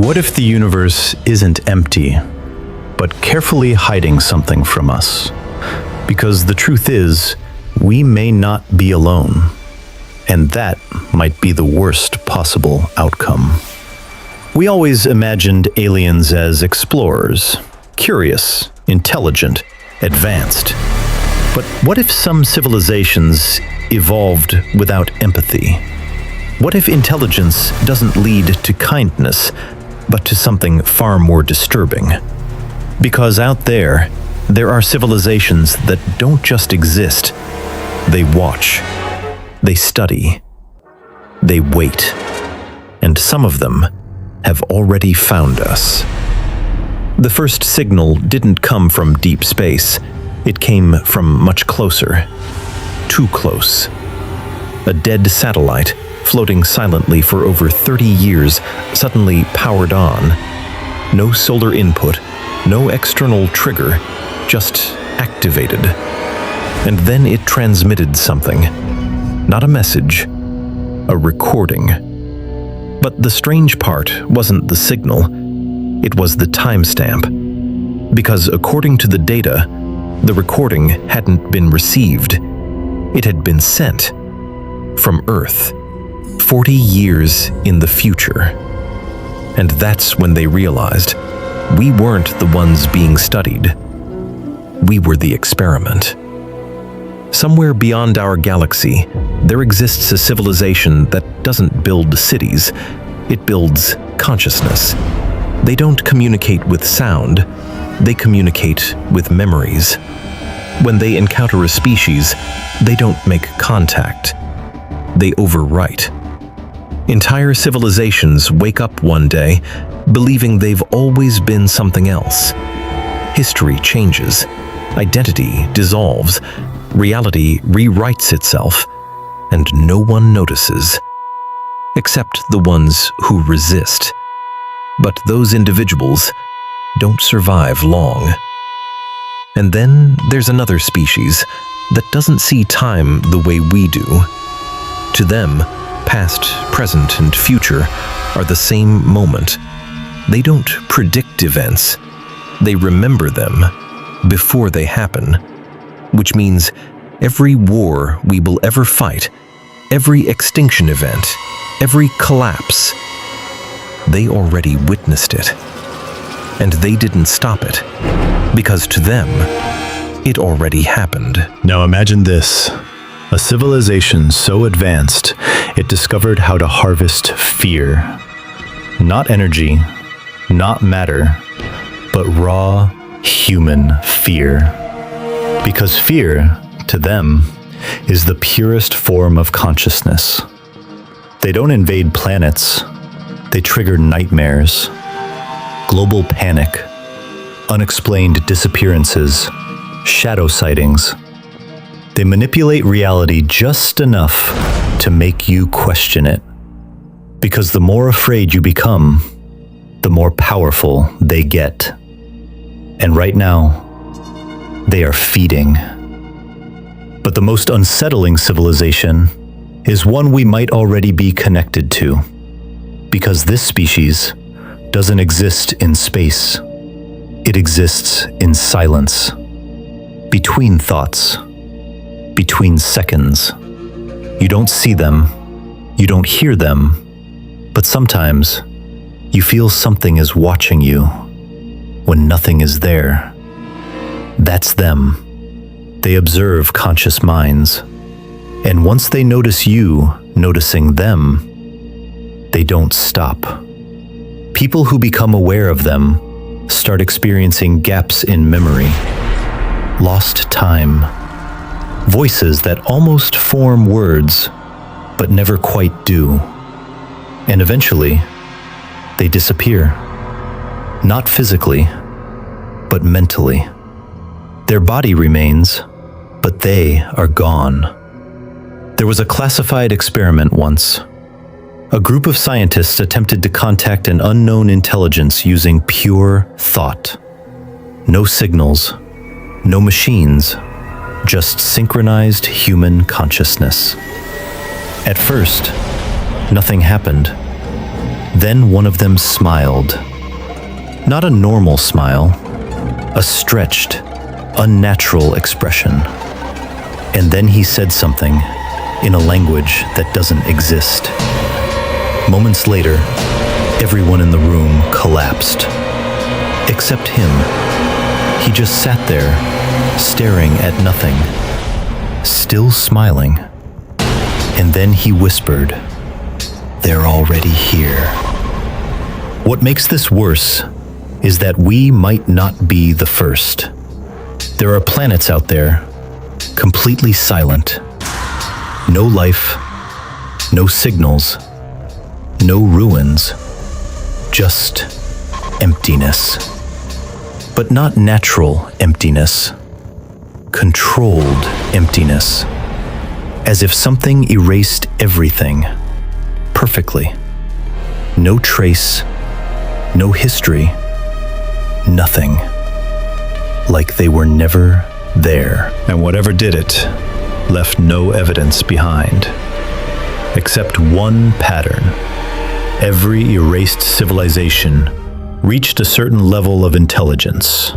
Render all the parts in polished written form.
What if the universe isn't empty, but carefully hiding something from us? Because the truth is, we may not be alone, and that might be the worst possible outcome. We always imagined aliens as explorers, curious, intelligent, advanced. But what if some civilizations evolved without empathy? What if intelligence doesn't lead to kindness, but to something far more disturbing? Because out there are civilizations that don't just exist. They watch, they study, they wait, and some of them have already found us. The first signal didn't come from deep space. It came from much closer. Too close. A dead satellite, floating silently for over 30 years, suddenly powered on. No solar input, no external trigger, just activated. And then it transmitted something. Not a message, a recording. But the strange part wasn't the signal, it was the timestamp. Because according to the data, the recording hadn't been received. It had been sent from Earth, 40 years in the future. And that's when they realized we weren't the ones being studied. We were the experiment. Somewhere beyond our galaxy, there exists a civilization that doesn't build cities, it builds consciousness. They don't communicate with sound, they communicate with memories. When they encounter a species, they don't make contact. They overwrite. Entire civilizations wake up one day, believing they've always been something else. History changes, identity dissolves, reality rewrites itself, and no one notices. Except the ones who resist. But those individuals don't survive long. And then there's another species that doesn't see time the way we do. To them, past, present, and future are the same moment. They don't predict events. They remember them before they happen. Which means every war we will ever fight, every extinction event, every collapse, they already witnessed it. And they didn't stop it, because to them, it already happened. Now imagine this. A civilization so advanced, it discovered how to harvest fear. Not energy, not matter, but raw, human fear. Because fear, to them, is the purest form of consciousness. They don't invade planets. They trigger nightmares, global panic, unexplained disappearances, shadow sightings. They manipulate reality just enough to make you question it. Because the more afraid you become, the more powerful they get. And right now, they are feeding. But the most unsettling civilization is one we might already be connected to. Because this species doesn't exist in space. It exists in silence. Between thoughts. Between seconds. You don't see them. You don't hear them. But sometimes, you feel something is watching you when nothing is there. That's them. They observe conscious minds. And once they notice you noticing them, they don't stop. People who become aware of them start experiencing gaps in memory, lost time, voices that almost form words, but never quite do. And eventually, they disappear. Not physically, but mentally. Their body remains, but they are gone. There was a classified experiment once. A group of scientists attempted to contact an unknown intelligence using pure thought. No signals, no machines, just synchronized human consciousness. At first, nothing happened. Then one of them smiled. Not a normal smile, a stretched, unnatural expression. And then he said something in a language that doesn't exist. Moments later, everyone in the room collapsed. Except him. He just sat there, staring at nothing, still smiling. And then he whispered, "They're already here." What makes this worse is that we might not be the first. There are planets out there, completely silent. No life, no signals, no ruins, just emptiness. But not natural emptiness, controlled emptiness, as if something erased everything perfectly. No trace, no history, nothing. Like they were never there. And whatever did it left no evidence behind, except one pattern. Every erased civilization reached a certain level of intelligence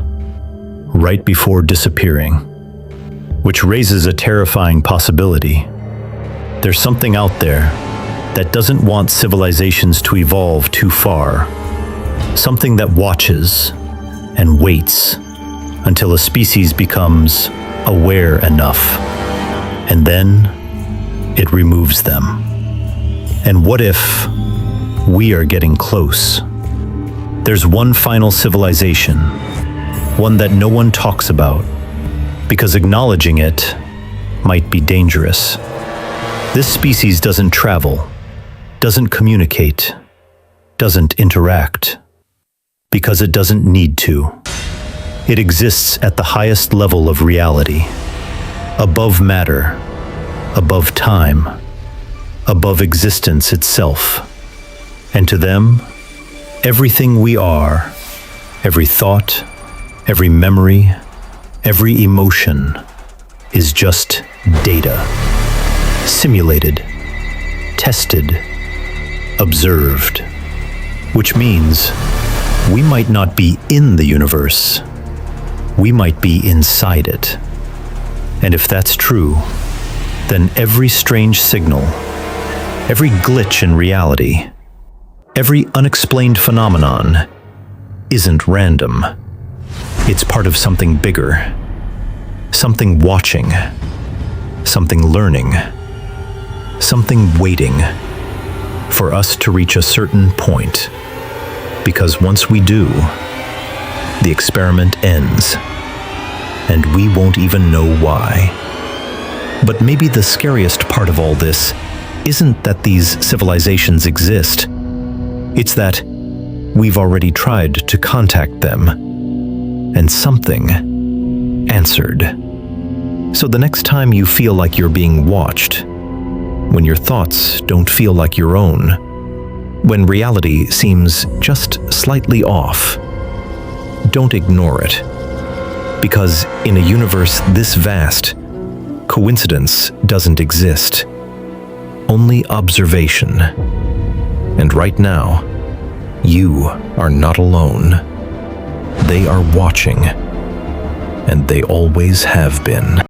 right before disappearing, which raises a terrifying possibility. There's something out there that doesn't want civilizations to evolve too far, something that watches and waits until a species becomes aware enough, and then it removes them. And what if we are getting close? There's one final civilization, one that no one talks about, because acknowledging it might be dangerous. This species doesn't travel, doesn't communicate, doesn't interact, because it doesn't need to. It exists at the highest level of reality, above matter, above time, above existence itself. And to them, everything we are, every thought, every memory, every emotion is just data. Simulated, tested, observed. Which means we might not be in the universe. We might be inside it. And if that's true, then every strange signal, every glitch in reality, every unexplained phenomenon isn't random. It's part of something bigger, something watching, something learning, something waiting for us to reach a certain point. Because once we do, the experiment ends, and we won't even know why. But maybe the scariest part of all this isn't that these civilizations exist. It's that we've already tried to contact them, and something answered. So the next time you feel like you're being watched, when your thoughts don't feel like your own, when reality seems just slightly off, don't ignore it. Because in a universe this vast, coincidence doesn't exist. Only observation. And right now, you are not alone. They are watching, and they always have been.